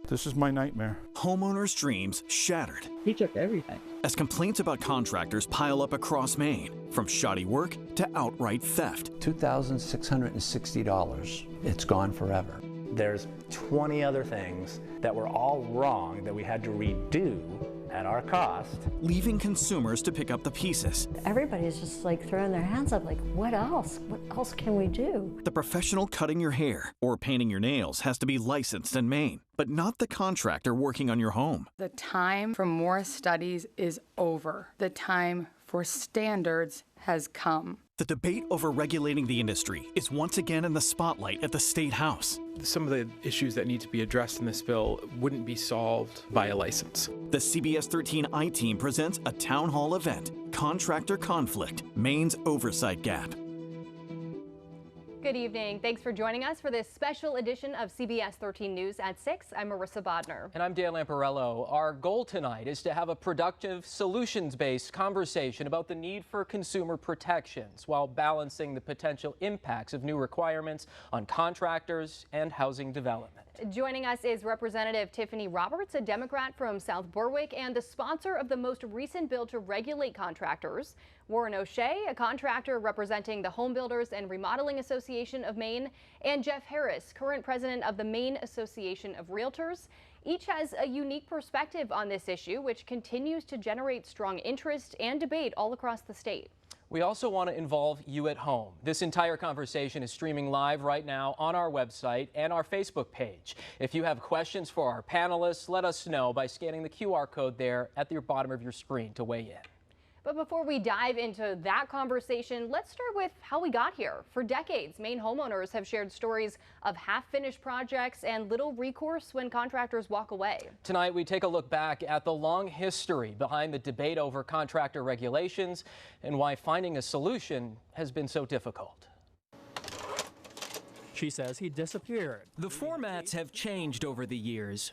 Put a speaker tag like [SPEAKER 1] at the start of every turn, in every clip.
[SPEAKER 1] This is my nightmare.
[SPEAKER 2] Homeowners' dreams shattered.
[SPEAKER 3] He took everything.
[SPEAKER 2] As complaints about contractors pile up across Maine, from shoddy work to outright theft.
[SPEAKER 4] $2,660. It's gone forever.
[SPEAKER 5] There's 20 other things that were all wrong that we had to redo at our cost.
[SPEAKER 2] Leaving consumers to pick up the pieces.
[SPEAKER 6] Everybody's just like throwing their hands up like, what else? What else can we do?
[SPEAKER 2] The professional cutting your hair or painting your nails has to be licensed in Maine, but not the contractor working on your home.
[SPEAKER 7] The time for more studies is over. The time for standards has come.
[SPEAKER 2] The debate over regulating the industry is once again in the spotlight at the State House.
[SPEAKER 8] Some of the issues that need to be addressed in this bill wouldn't be solved by a license.
[SPEAKER 2] The CBS 13 I-Team presents a town hall event, Contractor Conflict, Maine's Oversight Gap.
[SPEAKER 9] Good evening. Thanks for joining us for this special edition of CBS 13 News at 6. I'm Marissa Bodner.
[SPEAKER 10] And I'm Dan Lamparello. Our goal tonight is to have a productive, solutions-based conversation about the need for consumer protections while balancing the potential impacts of new requirements on contractors and housing development.
[SPEAKER 9] Joining us is Representative Tiffany Roberts, a Democrat from South Berwick and the sponsor of the most recent bill to regulate contractors. Warren O'Shea, a contractor representing the Home Builders and Remodeling Association of Maine, and Jeff Harris, current president of the Maine Association of Realtors. Each has a unique perspective on this issue, which continues to generate strong interest and debate all across the state.
[SPEAKER 10] We also want to involve you at home. This entire conversation is streaming live right now on our website and our Facebook page. If you have questions for our panelists, let us know by scanning the QR code there at the bottom of your screen to weigh in.
[SPEAKER 9] But before we dive into that conversation, let's start with how we got here. For decades, Maine homeowners have shared stories of half-finished projects and little recourse when contractors walk away. Tonight, we take a look back at the long history behind the debate over contractor regulations and why finding a solution has been so difficult.
[SPEAKER 11] She says he disappeared.
[SPEAKER 12] The formats have changed over the years,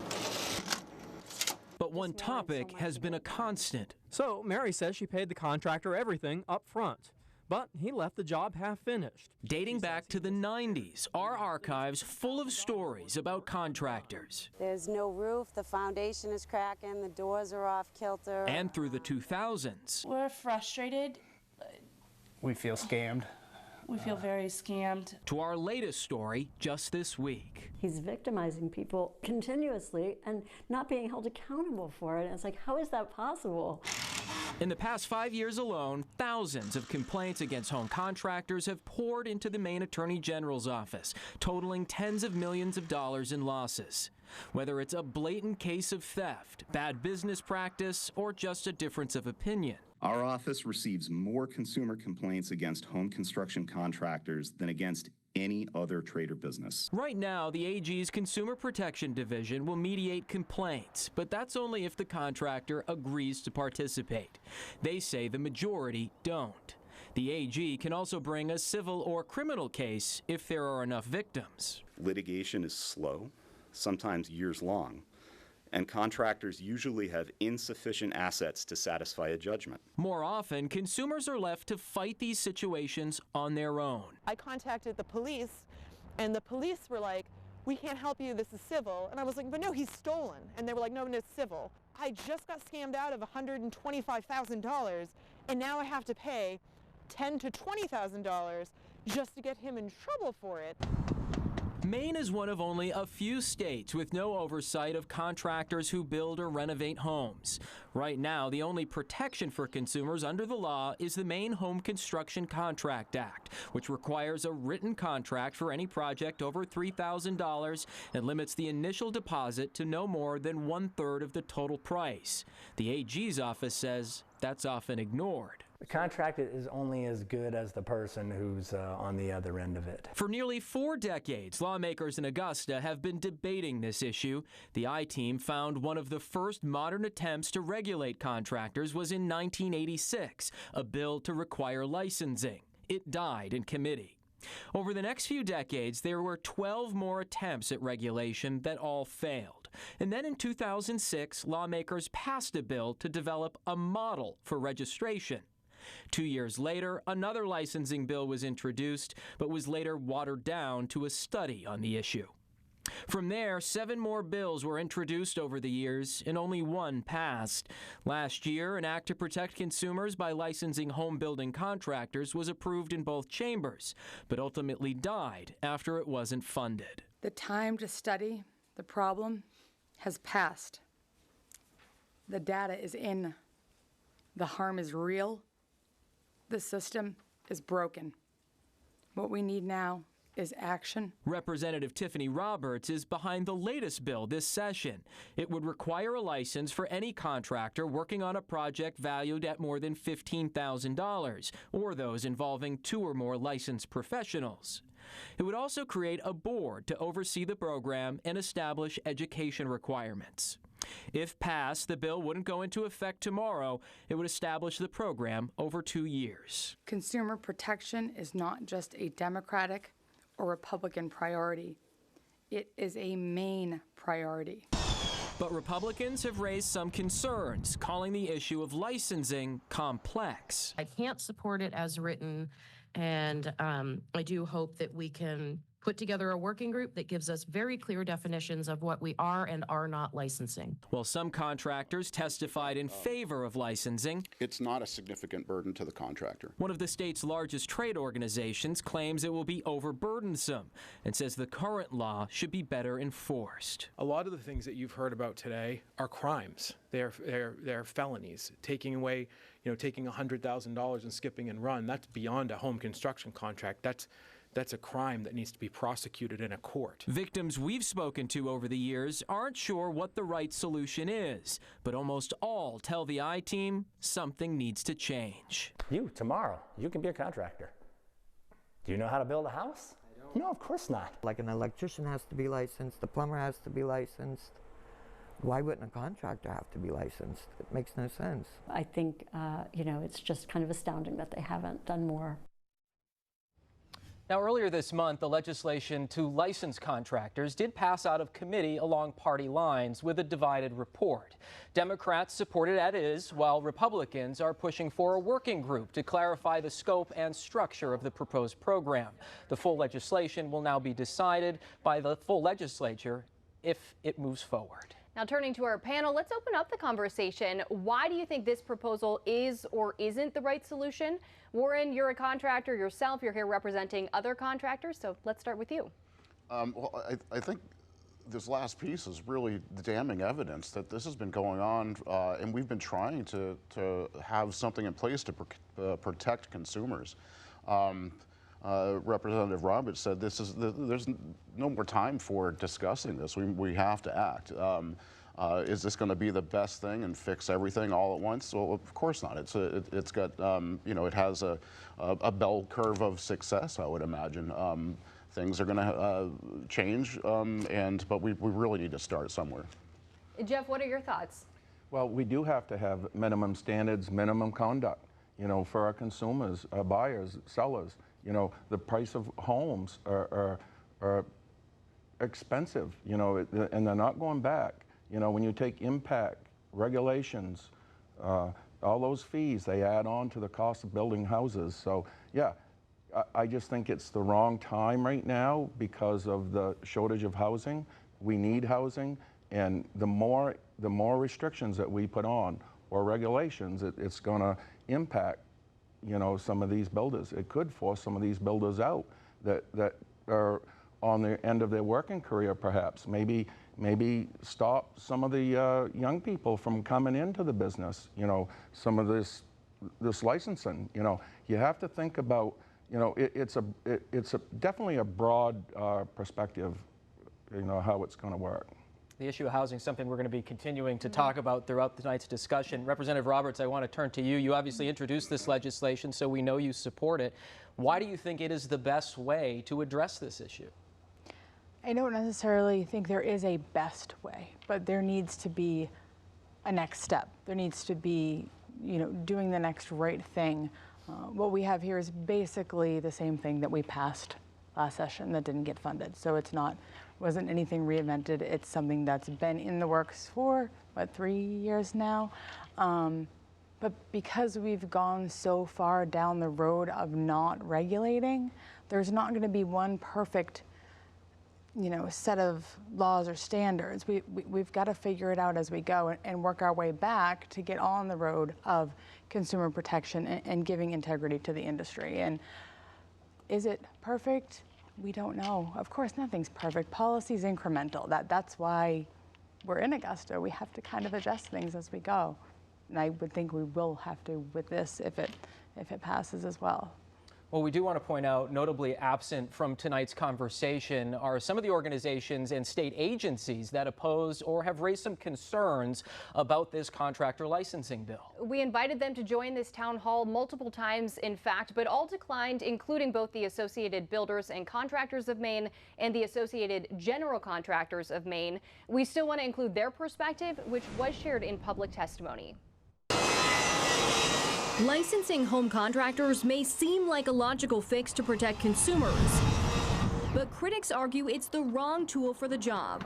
[SPEAKER 12] but one topic has been a constant.
[SPEAKER 11] So Mary says she paid the contractor everything up front, but he left the job half finished.
[SPEAKER 12] Dating back to the 90s, our archives full of stories about contractors.
[SPEAKER 13] There's no roof, the foundation is cracking, the doors are off kilter.
[SPEAKER 12] And through the 2000s.
[SPEAKER 14] We're frustrated.
[SPEAKER 5] We feel scammed.
[SPEAKER 14] We feel very scammed.
[SPEAKER 12] To our latest story just this week.
[SPEAKER 6] He's victimizing people continuously and not being held accountable for it. And it's like, how is that possible?
[SPEAKER 12] In the past 5 years alone, thousands of complaints against home contractors have poured into the Maine Attorney General's office, totaling tens of millions of dollars in losses. Whether it's a blatant case of theft, bad business practice, or just a difference of opinion.
[SPEAKER 15] Our office receives more consumer complaints against home construction contractors than against any other trade or business.
[SPEAKER 12] Right now, the AG's Consumer Protection Division will mediate complaints, but that's only if the contractor agrees to participate. They say the majority don't. The AG can also bring a civil or criminal case if there are enough victims.
[SPEAKER 15] Litigation is slow, sometimes years long, and contractors usually have insufficient assets to satisfy a judgment.
[SPEAKER 12] More often, consumers are left to fight these situations on their own.
[SPEAKER 16] I contacted the police, and the police were like, we can't help you, this is civil. And I was like, but no, he's stolen. And they were like, no, it's civil. I just got scammed out of $125,000, and now I have to pay $10,000 to $20,000 just to get him in trouble for it.
[SPEAKER 12] Maine is one of only a few states with no oversight of contractors who build or renovate homes. Right now, the only protection for consumers under the law is the Maine Home Construction Contract Act, which requires a written contract for any project over $3,000 and limits the initial deposit to no more than 1/3 of the total price. The AG's office says that's often ignored.
[SPEAKER 5] The contract is only as good as the person who's on the other end of it.
[SPEAKER 12] For nearly 4 decades, lawmakers in Augusta have been debating this issue. The I-Team found one of the first modern attempts to regulate contractors was in 1986, a bill to require licensing. It died in committee. Over the next few decades, there were 12 more attempts at regulation that all failed. And then in 2006, lawmakers passed a bill to develop a model for registration. 2 years later, another licensing bill was introduced, but was later watered down to a study on the issue. From there, 7 more bills were introduced over the years, and only one passed. Last year, an act to protect consumers by licensing home building contractors was approved in both chambers, but ultimately died after it wasn't funded.
[SPEAKER 7] The time to study the problem has passed. The data is in. The harm is real. The system is broken. What we need now is action.
[SPEAKER 12] Representative Tiffany Roberts is behind the latest bill this session. It would require a license for any contractor working on a project valued at more than $15,000, or those involving 2 or more licensed professionals. It would also create a board to oversee the program and establish education requirements. If passed, the bill wouldn't go into effect tomorrow. It would establish the program over 2 years.
[SPEAKER 7] Consumer protection is not just a Democratic or Republican priority. It is a Maine priority.
[SPEAKER 12] But Republicans have raised some concerns, calling the issue of licensing complex.
[SPEAKER 1] I can't support it as written, and I do hope that we can put together a working group that gives us very clear definitions of what we are and are not licensing.
[SPEAKER 12] While some contractors testified in favor of licensing,
[SPEAKER 3] it's not a significant burden to the contractor.
[SPEAKER 12] One of the state's largest trade organizations claims it will be overburdensome and says the current law should be better enforced.
[SPEAKER 8] A lot of the things that you've heard about today are crimes. They're felonies. Taking away, taking $100,000 and skipping and run, that's beyond a home construction contract. That's a crime that needs to be prosecuted in a court.
[SPEAKER 12] Victims we've spoken to over the years aren't sure what the right solution is, but almost all tell the I-Team something needs to change.
[SPEAKER 5] Tomorrow, you can be a contractor. Do you know how to build a house? No, of course not.
[SPEAKER 17] Like an electrician has to be licensed, the plumber has to be licensed. Why wouldn't a contractor have to be licensed? It makes no sense.
[SPEAKER 6] I think, it's just kind of astounding that they haven't done more.
[SPEAKER 10] Now, earlier this month, the legislation to license contractors did pass out of committee along party lines with a divided report. Democrats support it as is, while Republicans are pushing for a working group to clarify the scope and structure of the proposed program. The full legislation will now be decided by the full legislature if it moves forward.
[SPEAKER 9] Now, turning to our panel, let's open up the conversation. Why do you think this proposal is or isn't the right solution? Warren, you're a contractor yourself. You're here representing other contractors, so let's start with you.
[SPEAKER 3] Well, I think this last piece is really the damning evidence that this has been going on, and we've been trying to have something in place to protect consumers. Representative Roberts said there's no more time for discussing this. We have to act. Is this going to be the best thing and fix everything all at once? Well, of course not. It's got it has a bell curve of success, I would imagine. Things are going to change, but we really need to start somewhere.
[SPEAKER 9] Jeff, what are your thoughts?
[SPEAKER 18] Well, we do have to have minimum standards, minimum conduct, for our consumers, our buyers, sellers. The price of homes are expensive, and they're not going back. When you take impact, regulations, all those fees, they add on to the cost of building houses. So, yeah, I just think it's the wrong time right now because of the shortage of housing. We need housing, and the more restrictions that we put on or regulations, it's going to impact some of these builders. It could force some of these builders out that are on the end of their working career, perhaps. Maybe stop some of the young people from coming into the business. Some of this licensing. You have to think about. It's definitely a broad perspective. How it's going to work.
[SPEAKER 10] The issue of housing is something we're going to be continuing to talk about throughout tonight's discussion. Representative Roberts, I want to turn to you. You obviously introduced this legislation, so we know you support it. Why do you think it is the best way to address this issue?
[SPEAKER 19] I don't necessarily think there is a best way, but there needs to be a next step. There needs to be, doing the next right thing. What we have here is basically the same thing that we passed last session that didn't get funded. So wasn't anything reinvented. It's something that's been in the works for, 3 years now? But because we've gone so far down the road of not regulating, there's not going to be one perfect set of laws or standards. We've got to figure it out as we go and work our way back to get on the road of consumer protection and giving integrity to the industry. And is it perfect? We don't know. Of course, nothing's perfect. Policy's incremental. That's why we're in Augusta. We have to kind of adjust things as we go. And I would think we will have to with this if it passes as well.
[SPEAKER 10] Well, we do want to point out, notably absent from tonight's conversation are some of the organizations and state agencies that oppose or have raised some concerns about this contractor licensing bill.
[SPEAKER 9] We invited them to join this town hall multiple times, in fact, but all declined, including both the Associated Builders and Contractors of Maine and the Associated General Contractors of Maine. We still want to include their perspective, which was shared in public testimony.
[SPEAKER 20] Licensing home contractors may seem like a logical fix to protect consumers, but critics argue it's the wrong tool for the job.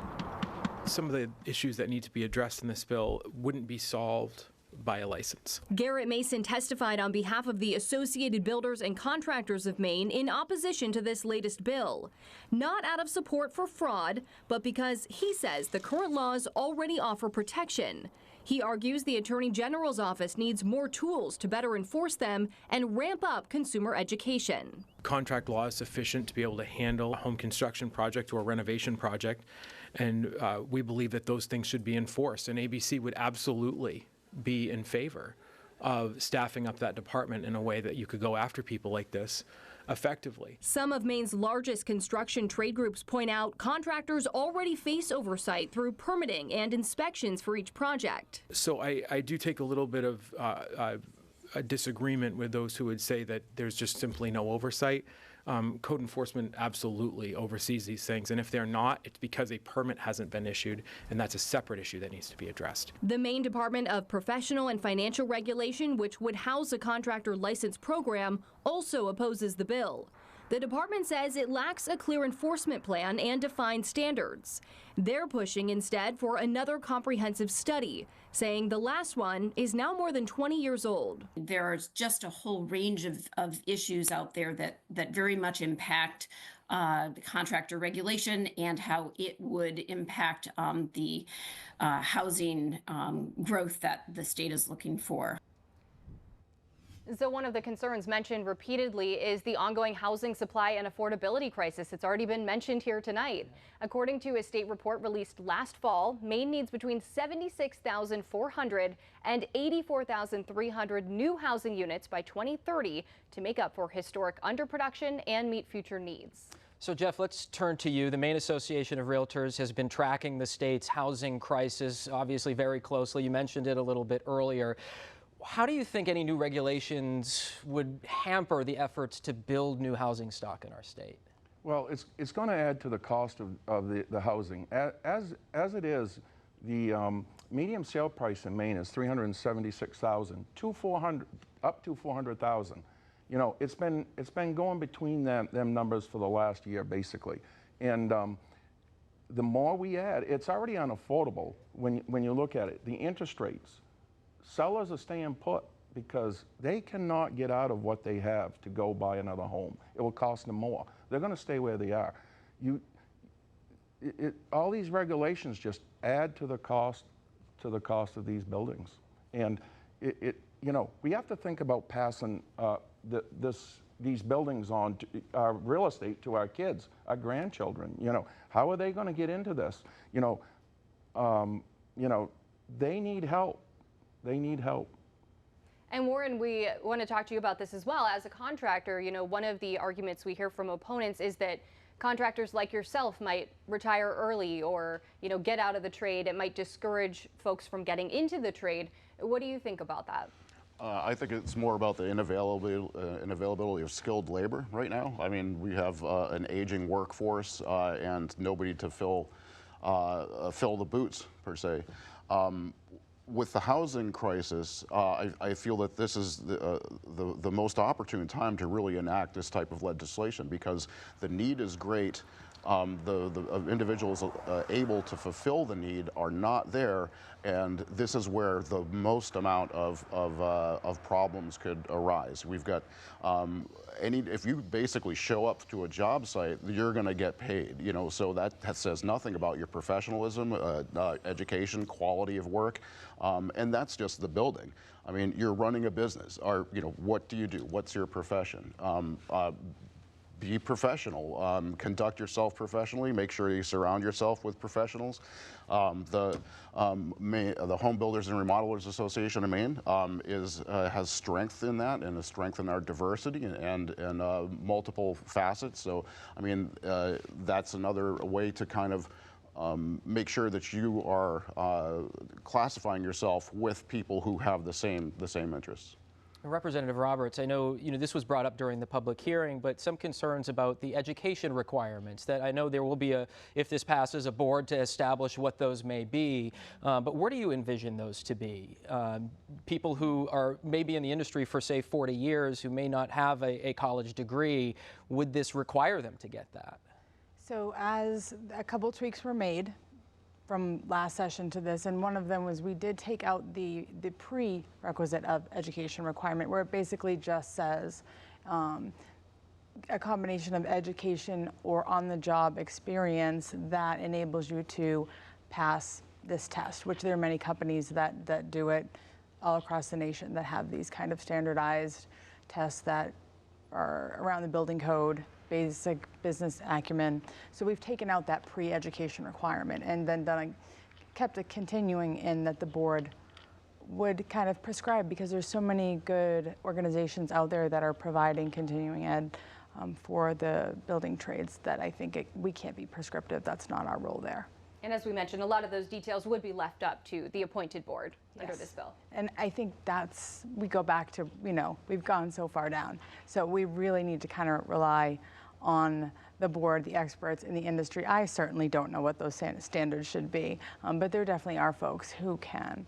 [SPEAKER 8] Some of the issues that need to be addressed in this bill wouldn't be solved by a license.
[SPEAKER 20] Garrett Mason testified on behalf of the Associated Builders and Contractors of Maine in opposition to this latest bill. Not out of support for fraud, but because he says the current laws already offer protection. He argues the Attorney General's office needs more tools to better enforce them and ramp up consumer education.
[SPEAKER 8] Contract law is sufficient to be able to handle a home construction project or a renovation project, and we believe that those things should be enforced, and ABC would absolutely be in favor of staffing up that department in a way that you could go after people like this effectively.
[SPEAKER 20] Some of Maine's largest construction trade groups point out contractors already face oversight through permitting and inspections for each project.
[SPEAKER 8] So I do take a little bit of a disagreement with those who would say that there's just simply no oversight. Code enforcement absolutely oversees these things, and if they're not, it's because a permit hasn't been issued, and that's a separate issue that needs to be addressed.
[SPEAKER 20] The Maine Department of Professional and Financial Regulation, which would house a contractor license program, also opposes the bill. The department says it lacks a clear enforcement plan and defined standards. They're pushing instead for another comprehensive study, saying the last one is now more than 20 years old.
[SPEAKER 21] There's just a whole range of issues out there that very much impact the contractor regulation and how it would impact the housing growth that the state is looking for.
[SPEAKER 9] So one of the concerns mentioned repeatedly is the ongoing housing supply and affordability crisis. It's already been mentioned here tonight. According to a state report released last fall, Maine needs between 76,400 and 84,300 new housing units by 2030 to make up for historic underproduction and meet future needs.
[SPEAKER 10] So Jeff, let's turn to you. The Maine Association of Realtors has been tracking the state's housing crisis, obviously very closely. You mentioned it a little bit earlier. How do you think any new regulations would hamper the efforts to build new housing stock in our state?
[SPEAKER 18] Well, it's going to add to the cost of the housing. As it is, the median sale price in Maine is $376,000 up to $400,000. You know, it's been going between them numbers for the last year, basically. And the more we add, it's already unaffordable when you look at it. The interest rates. Sellers are staying put because they cannot get out of what they have to go buy another home. It will cost them more. They're going to stay where they are. All these regulations just add to the cost of these buildings. And you know, we have to think about passing these buildings on to real estate to our kids, our grandchildren. You know, how are they going to get into this? You know, they need help. They need help.
[SPEAKER 9] And Warren, we want to talk to you about this as well. As a contractor, you know, one of the arguments we hear from opponents is that contractors like yourself might retire early or, you know, get out of the trade. It might discourage folks from getting into the trade. What do you think about that?
[SPEAKER 3] I think it's more about the unavailability of skilled labor right now. I mean, we have an aging workforce and nobody to fill the boots, per se. With the housing crisis, I feel that this is the most opportune time to really enact this type of legislation because the need is great. the individuals able to fulfill the need are not there, and this is where the most amount of problems could arise. We've got if you basically show up to a job site, you're going to get paid. You know, so that says nothing about your professionalism, education, quality of work, and that's just the building. I mean, you're running a business. Or, you know, what do you do? What's your profession? Be professional. Conduct yourself professionally. Make sure you surround yourself with professionals. The Home Builders and Remodelers Association of Maine has strength in that, and a strength in our diversity and multiple facets. So, I mean, that's another way to kind of make sure that you are classifying yourself with people who have the same interests.
[SPEAKER 10] Representative Roberts, I know this was brought up during the public hearing, but some concerns about the education requirements that I know there will be if this passes, a board to establish what those may be. But where do you envision those to be? People who are maybe in the industry for say 40 years who may not have a college degree, would this require them to get that?
[SPEAKER 19] So as a couple tweaks were made from last session to this, and one of them was we did take out the prerequisite of education requirement, where it basically just says a combination of education or on-the-job experience that enables you to pass this test, which there are many companies that do it all across the nation that have these kind of standardized tests that are around the building code, basic business acumen. So we've taken out that pre-education requirement and then kept it continuing in that the board would kind of prescribe, because there's so many good organizations out there that are providing continuing ed for the building trades that I think we can't be prescriptive. That's not our role there.
[SPEAKER 9] And as we mentioned, a lot of those details would be left up to the appointed board under this bill.
[SPEAKER 19] And I think we go back to, we've gone so far down. So we really need to kind of rely on the board, the experts in the industry. I certainly don't know what those standards should be, but there definitely are folks who can.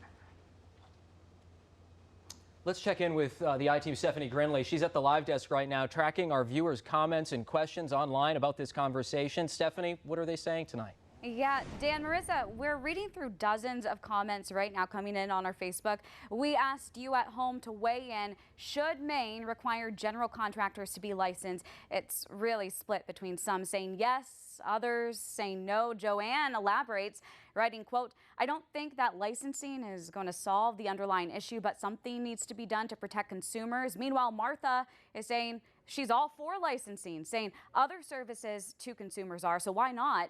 [SPEAKER 10] Let's check in with the I-Team's Stephanie Grinley. She's at the live desk right now tracking our viewers' comments and questions online about this conversation. Stephanie, what are they saying tonight?
[SPEAKER 4] Yeah, Dan, Marissa, we're reading through dozens of comments right now coming in on our Facebook. We asked you at home to weigh in. Should Maine require general contractors to be licensed? It's really split between some saying yes, others saying no. Joanne elaborates, writing, quote, I don't think that licensing is going to solve the underlying issue, but something needs to be done to protect consumers. Meanwhile, Martha is saying she's all for licensing, saying other services to consumers are, so why not?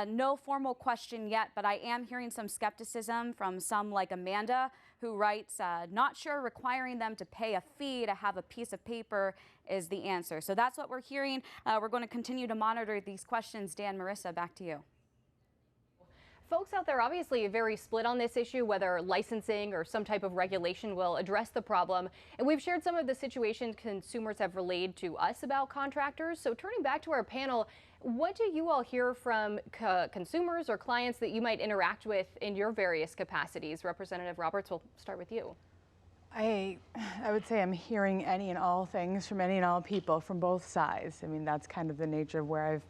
[SPEAKER 4] No formal question yet, but I am hearing some skepticism from some like Amanda, who writes, not sure requiring them to pay a fee to have a piece of paper is the answer. So that's what we're hearing. We're going to continue to monitor these questions. Dan, Marissa, back to you.
[SPEAKER 9] Folks out there obviously very split on this issue, whether licensing or some type of regulation will address the problem. And we've shared some of the situations consumers have relayed to us about contractors. So turning back to our panel, what do you all hear from consumers or clients that you might interact with in your various capacities? Representative Roberts, we'll start with you.
[SPEAKER 19] I would say I'm hearing any and all things from any and all people from both sides. I mean, that's kind of the nature of where I've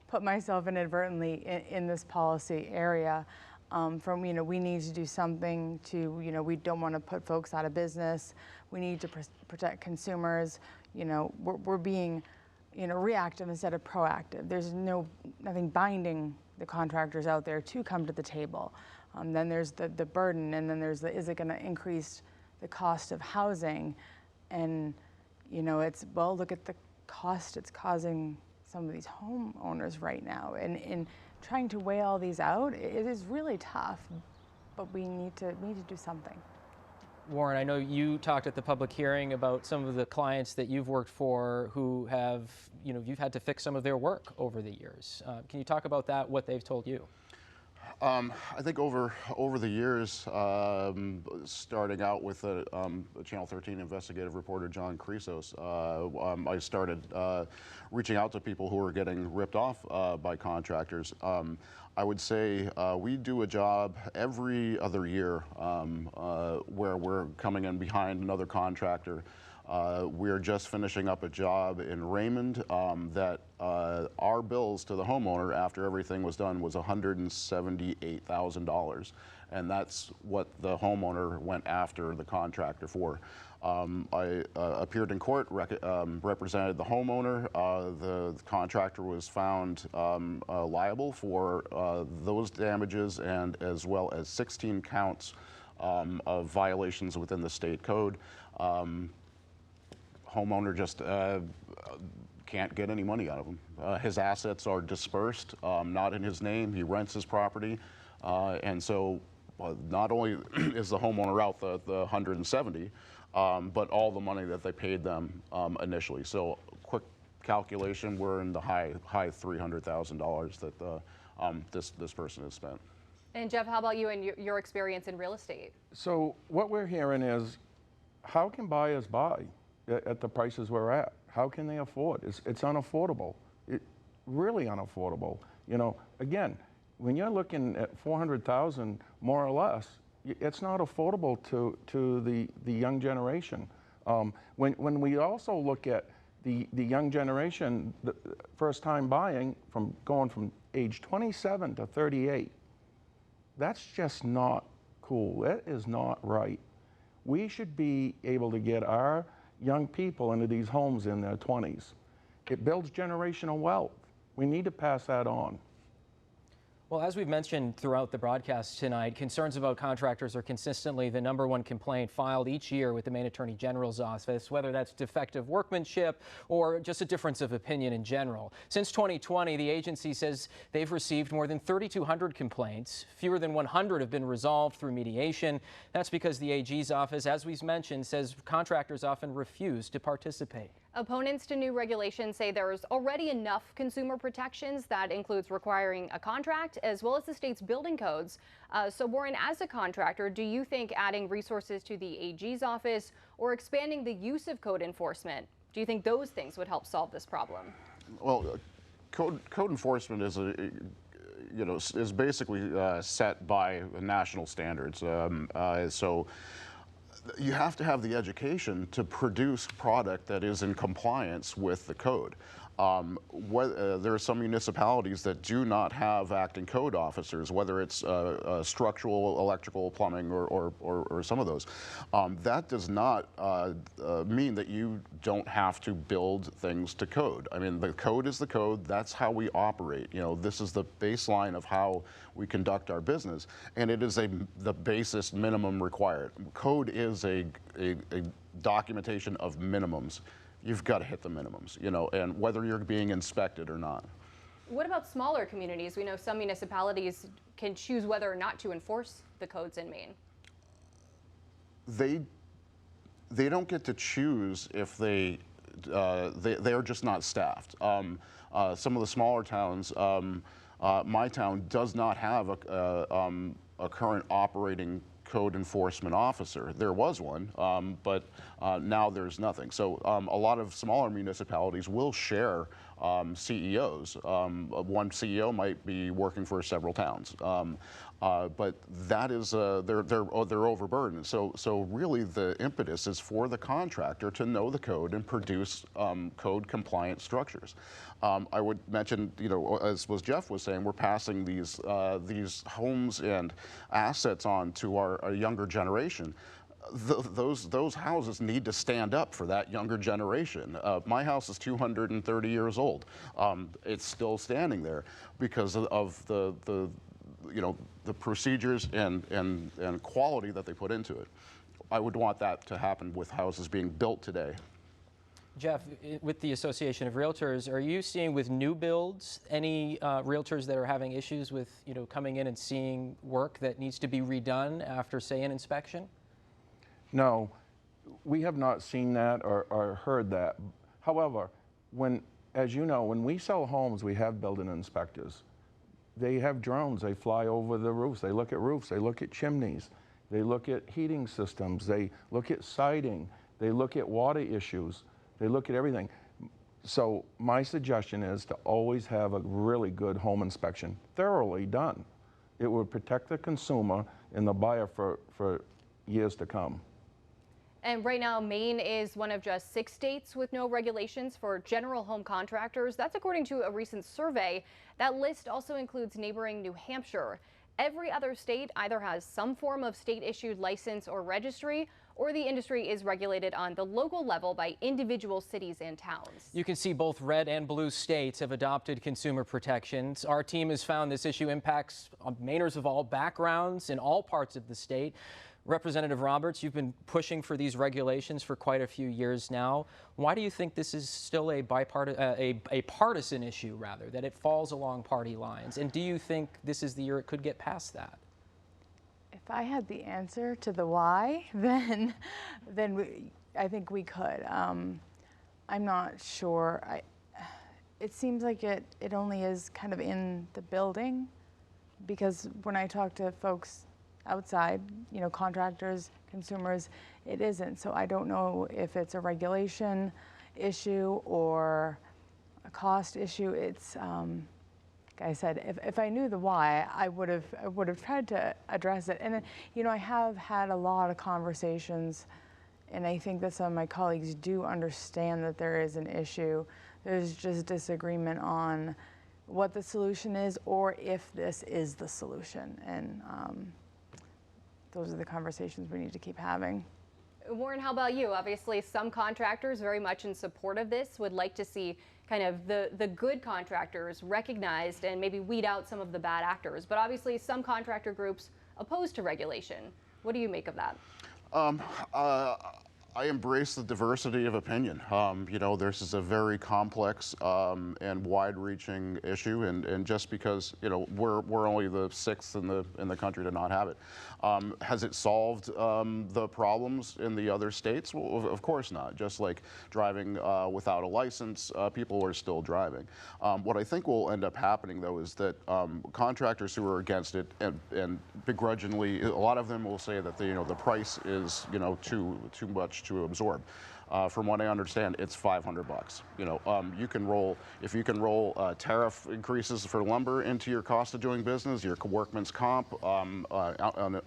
[SPEAKER 19] put myself inadvertently in this policy area. From, we need to do something to, we don't want to put folks out of business. We need to protect consumers. We're being, reactive instead of proactive. There's nothing binding the contractors out there to come to the table. Then there's the burden, and then there's is it going to increase the cost of housing? And, it's, well, look at the cost it's causing some of these homeowners right now, and trying to weigh all these out, it is really tough, but we need to do something.
[SPEAKER 10] Warren, I know you talked at the public hearing about some of the clients that you've worked for who have, you've had to fix some of their work over the years. Can you talk about that, what they've told you?
[SPEAKER 3] I think over the years, starting out with Channel 13 investigative reporter John Chrysos, I started reaching out to people who were getting ripped off by contractors. I would say we do a job every other year where we're coming in behind another contractor We're just finishing up a job in Raymond that our bills to the homeowner after everything was done was $178,000. And that's what the homeowner went after the contractor for. I appeared in court, represented the homeowner. The contractor was found liable for those damages, and as well as 16 counts of violations within the state code. Homeowner just can't get any money out of him. His assets are dispersed, not in his name. He rents his property, and so not only is the homeowner out the 170, but all the money that they paid them initially. So, quick calculation: we're in the high $300,000 that this person has spent.
[SPEAKER 9] And Jeff, how about you and your experience in real estate?
[SPEAKER 18] So what we're hearing is, how can buyers buy at the prices we're at? How can they afford? It's unaffordable. Really unaffordable. You know, again, when you're looking at $400,000 more or less, it's not affordable to the young generation. When we also look at the young generation, the first time buying, going from age 27 to 38, that's just not cool. That is not right. We should be able to get our young people into these homes in their 20s. It builds generational wealth. We need to pass that on.
[SPEAKER 10] Well, as we've mentioned throughout the broadcast tonight, concerns about contractors are consistently the #1 complaint filed each year with the Maine Attorney General's office, whether that's defective workmanship or just a difference of opinion in general. Since 2020, the agency says they've received more than 3,200 complaints. Fewer than 100 have been resolved through mediation. That's because the AG's office, as we've mentioned, says contractors often refuse to participate.
[SPEAKER 9] Opponents to new regulations say there's already enough consumer protections. That includes requiring a contract as well as the state's building codes. So Warren, as a contractor, do you think adding resources to the AG's office or expanding the use of code enforcement, do you think those things would help solve this problem?
[SPEAKER 3] Well, code enforcement is is basically set by national standards. So you have to have the education to produce product that is in compliance with the code. There are some municipalities that do not have acting code officers, whether it's structural, electrical, plumbing, or some of those. That does not mean that you don't have to build things to code. I mean, the code is the code. That's how we operate. You know, this is the baseline of how we conduct our business, and it is the basis minimum required. Code is a documentation of minimums. You've got to hit the minimums, you know, and whether you're being inspected or not.
[SPEAKER 9] What about smaller communities? We know some municipalities can choose whether or not to enforce the codes in Maine.
[SPEAKER 3] They don't get to choose if they are just not staffed. Some of the smaller towns, my town does not have a current operating code enforcement officer. There was one, but now there's nothing. So a lot of smaller municipalities will share CEOs. One CEO might be working for several towns, but that is they're overburdened. So really the impetus is for the contractor to know the code and produce code compliant structures. I would mention, you know, as Jeff was saying, we're passing these homes and assets on to our younger generation. Those houses need to stand up for that younger generation. My house is 230 years old. It's still standing there because of the procedures and quality that they put into it. I would want that to happen with houses being built today.
[SPEAKER 10] Jeff, with the Association of Realtors, are you seeing with new builds any realtors that are having issues with, you know, coming in and seeing work that needs to be redone after, say, an inspection?
[SPEAKER 18] No, we have not seen that or heard that. However, as you know, when we sell homes, we have building inspectors. They have drones. They fly over the roofs. They look at roofs. They look at chimneys. They look at heating systems. They look at siding. They look at water issues. They look at everything. So my suggestion is to always have a really good home inspection, thoroughly done. It would protect the consumer and the buyer for years to come.
[SPEAKER 9] And right now, Maine is one of just 6 states with no regulations for general home contractors. That's according to a recent survey. That list also includes neighboring New Hampshire. Every other state either has some form of state-issued license or registry, or the industry is regulated on the local level by individual cities and towns.
[SPEAKER 10] You can see both red and blue states have adopted consumer protections. Our team has found this issue impacts Mainers of all backgrounds in all parts of the state. Representative Roberts, you've been pushing for these regulations for quite a few years now. Why do you think this is still a partisan issue, rather, that it falls along party lines? And do you think this is the year it could get past that?
[SPEAKER 19] If I had the answer to the why, then I think we could. I'm not sure. It seems like it only is kind of in the building, because when I talk to folks outside, you know, contractors, consumers, it isn't. So I don't know if it's a regulation issue or a cost issue. It's, like I said, if I knew the why, I would have tried to address it. And you know, I have had a lot of conversations, and I think that some of my colleagues do understand that there is an issue. There's just disagreement on what the solution is, or if this is the solution. And those are the conversations we need to keep having.
[SPEAKER 9] Warren, how about you? Obviously, some contractors very much in support of this would like to see kind of the good contractors recognized and maybe weed out some of the bad actors. But obviously, some contractor groups opposed to regulation. What do you make of that?
[SPEAKER 3] I embrace the diversity of opinion. You know, this is a very complex and wide-reaching issue, and just because, you know, we're only the 6th in the country to not have it, has it solved the problems in the other states? Well, of course not. Just like driving without a license, people are still driving. What I think will end up happening, though, is that contractors who are against it and begrudgingly, a lot of them will say that the price is, you know, too much to absorb. From what I understand, it's $500. You know, if you can roll tariff increases for lumber into your cost of doing business, your workman's comp,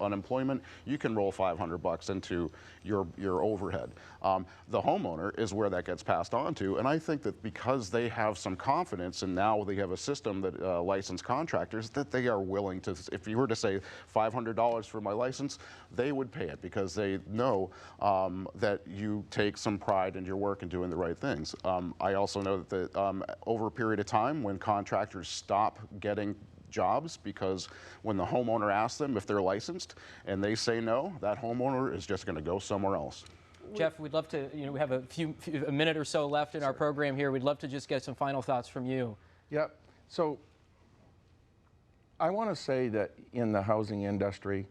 [SPEAKER 3] unemployment, you can roll $500 into your overhead. The homeowner is where that gets passed on to, and I think that because they have some confidence, and now they have a system that licensed contractors, that they are willing to, if you were to say $500 for my license, they would pay it because they know that you take some pride in your work and doing the right things. I also know that over a period of time, when contractors stop getting jobs, because when the homeowner asks them if they're licensed and they say no, that homeowner is just going to go somewhere else.
[SPEAKER 10] Jeff, we'd love to, you know, we have a minute or so left in our program here. We'd love to just get some final thoughts from you.
[SPEAKER 18] Yep. So I want to say that in the housing industry,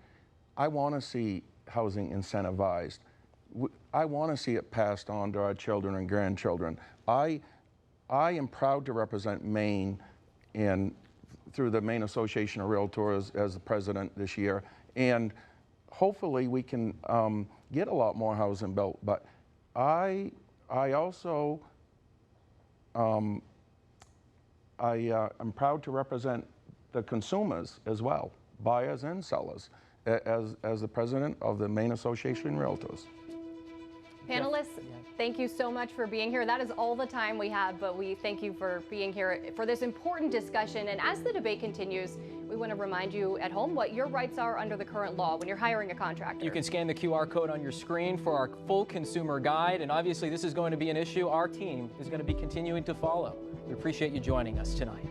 [SPEAKER 18] I want to see housing incentivized. I want to see it passed on to our children and grandchildren. I am proud to represent Maine through the Maine Association of Realtors as the president this year, and hopefully we can get a lot more housing built. But I also I'm proud to represent the consumers as well, buyers and sellers, as the president of the Maine Association of Realtors.
[SPEAKER 9] Panelists, thank you so much for being here. That is all the time we have, but we thank you for being here for this important discussion. And as the debate continues, we want to remind you at home what your rights are under the current law when you're hiring a contractor.
[SPEAKER 10] You can scan the QR code on your screen for our full consumer guide. And obviously, this is going to be an issue our team is going to be continuing to follow. We appreciate you joining us tonight.